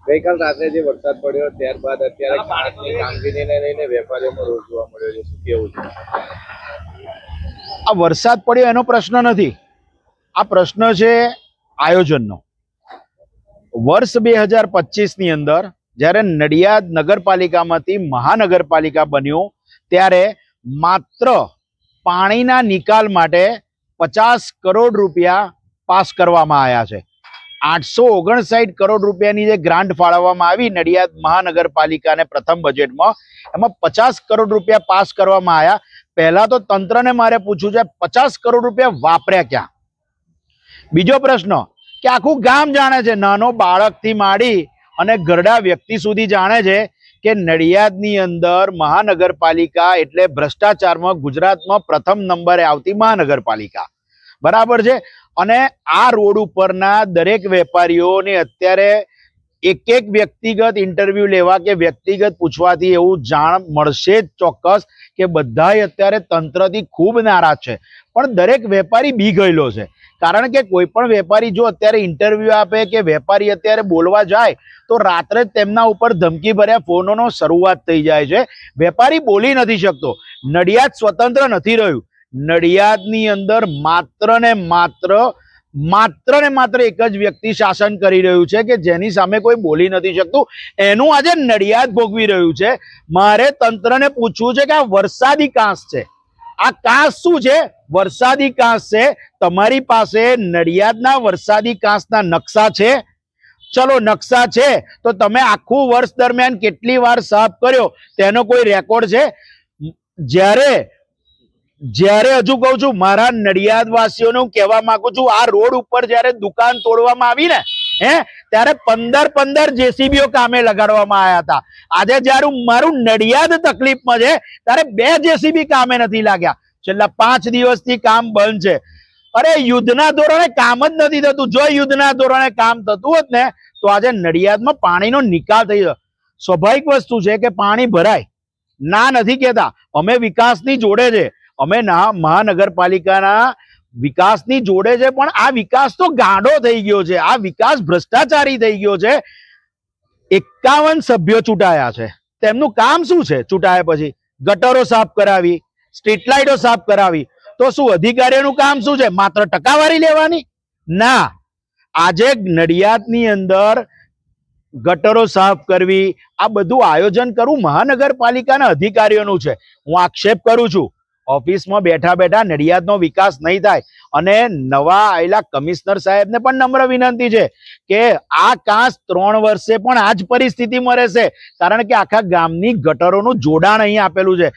ગઈકાલ રાત્રે જે વરસાદ પડ્યો ત્યારબાદ અત્યારે કાંસની કામગીરીને લઈને વેપારીઓમાં રોષ જોવા મળ્યો છે, શું કેવું છે? આ વરસાદ પડ્યો એનો પ્રશ્ન નથી, આ પ્રશ્ન છે આયોજનનો. વર્ષ 2025ની અંદર જ્યારે નડિયાદ નગરપાલિકામાંથી મહાનગરપાલિકા બન્યું ત્યારે માત્ર પાણીના નિકાલ માટે 50 કરોડ રૂપિયા પાસ કરવામાં આવ્યા છે. 859 કરોડ રૂપિયાની જે ગ્રાન્ટ ફાળવવામાં આવી નડિયાદ મહાનગરપાલિકાને પ્રથમ બજેટમાં, એમાં 50 કરોડ રૂપિયા પાસ કરવામાં આવ્યા. પહેલા તો તંત્રને મારે પૂછવું છે 50 કરોડ રૂપિયા વાપર્યા ક્યાં? બીજો પ્રશ્ન કે આખું ગામ જાણે છે, નાનો બાળકથી માંડી અને ઘરડા વ્યક્તિ સુધી જાણે છે કે નડિયાદની અંદર મહાનગરપાલિકા એટલે ભ્રષ્ટાચારમાં ગુજરાતમાં પ્રથમ નંબરે આવતી મહાનગરપાલિકા, બરાબર છે. અને આ રોડ ઉપરના દરેક વેપારીઓને અત્યારે એક એક વ્યક્તિગત ઇન્ટરવ્યુ લેવા કે વ્યક્તિગત પૂછવાથી એવું જાણ મળશે જ ચોક્કસ કે બધાય અત્યારે તંત્રથી ખૂબ નારાજ છે. પણ દરેક વેપારી બી ગયેલો છે, કારણ કે કોઈ પણ વેપારી જો અત્યારે ઇન્ટરવ્યુ આપે કે વેપારી અત્યારે બોલવા જાય તો રાત્રે જ તેમના ઉપર ધમકી ભર્યા ફોનોનો શરૂઆત થઈ જાય છે. વેપારી બોલી નથી શકતો. નડિયાદ સ્વતંત્ર નથી રહ્યું. નડિયાદની અંદર માત્ર ને માત્ર એક જ વ્યક્તિ શાસન કરી રહ્યું છે કે જેની સામે કોઈ બોલી નથી શકતું. એનું આજે નડિયાદ ભોગવી રહ્યું છે. મારે તંત્રને પૂછવું છે કે આ વરસાદી કાંસ છે, આ કાંસ શું છે? વરસાદી કાંસ છે. તમારી પાસે નડિયાદના વરસાદી કાંસના નકશા છે? ચલો નકશા છે તો તમે આખું વર્ષ દરમિયાન કેટલી વાર સાફ કર્યો તેનો કોઈ રેકોર્ડ છે? જ્યારે હજુ કહું છું, મારા નડિયાદ વાસીઓને હું કહેવા માંગુ છું, આ રોડ ઉપર જ્યારે દુકાન તોડવામાં આવી ને ત્યારે 15 જેસીબીઓ કામે લગાડવામાં આવ્યા હતા. આજે જ્યારે મારું નડિયાદ તકલીફમાં છે ત્યારે 2 જેસીબી કામે નથી લાગ્યા. છેલ્લા 5 દિવસથી કામ બંધ છે. અરે યુદ્ધના ધોરણે કામ જ નથી થતું. જો યુદ્ધના ધોરણે કામ થતું હોત ને તો આજે નડિયાદમાં પાણીનો નિકાલ થઈ જતો. સ્વાભાવિક વસ્તુ છે કે પાણી ભરાય, ના નથી કહેતા. અમે વિકાસની જોડે છે, અમે મહાનગરપાલિકાના વિકાસની જોડે છે, પણ આ વિકાસ તો ગાંડો થઈ ગયો છે. આ વિકાસ ભ્રષ્ટાચારી થઈ ગયો છે. 51 સભ્યો ચૂંટાયા છે. તેમનું કામ શું છે? ચૂંટાયા પછી ગટરો સાફ કરાવી, સ્ટ્રીટ લાઇટો સાફ કરાવી. તો શું અધિકારીઓનું કામ શું છે? માત્ર ટકાવારી લેવાની? ના. આજે નડિયાદની અંદર ગટરો સાફ કરવી, આ બધું આયોજન કરવું મહાનગરપાલિકાના અધિકારીઓનું છે. હું આક્ષેપ કરું છું, ઓફિસમાં બેઠા બેઠા નડિયાદનો વિકાસ નહીં થાય. અને નવા આવેલા કમિશનર સાહેબને પણ નમ્ર વિનંતી છે કે આ કાંસ 3 વર્ષે પણ આ જ પરિસ્થિતિમાં રહેશે, કારણ કે આખા ગામની ગટરોનું જોડાણ અહીં આપેલું છે.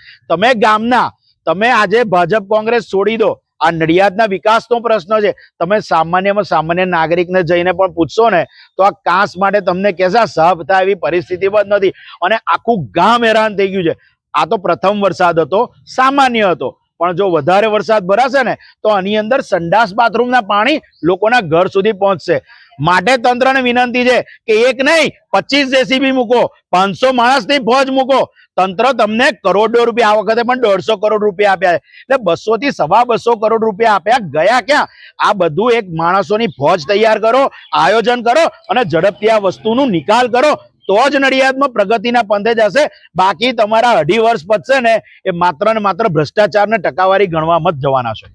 તમે આજે ભાજપ કોંગ્રેસ છોડી દો, આ નડિયાદના વિકાસનો પ્રશ્ન છે. તમે સામાન્ય નાગરિકને જઈને પણ પૂછશો ને તો આ કાંસ માટે તમને કહેશે સાફ થાય એવી પરિસ્થિતિ પણ નથી. અને આખું ગામ હેરાન થઈ ગયું છે. આ તો પ્રથમ વરસાદ હતો, સામાન્ય હતો, પણ જો વધારે વરસાદ ભરાશે ને તો આની અંદર સંડાસ બાથરૂમના પાણી લોકોના ઘર સુધી પહોંચશે. માટે તંત્રને વિનંતી છે કે એક નહીં 25 જેસીબી મૂકો, 500 માણસની ફોજ મૂકો. તંત્ર તમને કરોડો રૂપિયા, આ વખતે પણ 150 કરોડ રૂપિયા આપ્યા, એટલે 200 થી 250 કરોડ રૂપિયા આપ્યા. ગયા ક્યાં? આ બધું એક માણસોની ફોજ તૈયાર કરો, આયોજન કરો અને ઝડપથી આ વસ્તુનું નિકાલ કરો, તો જ નડિયાદમાં પ્રગતિના પંથે જશે. બાકી તમારા 2.5 વર્ષ પતશે ને એ માત્ર ને માત્ર ભ્રષ્ટાચારને ટકાવારી ગણવામાં જ જવાના છે.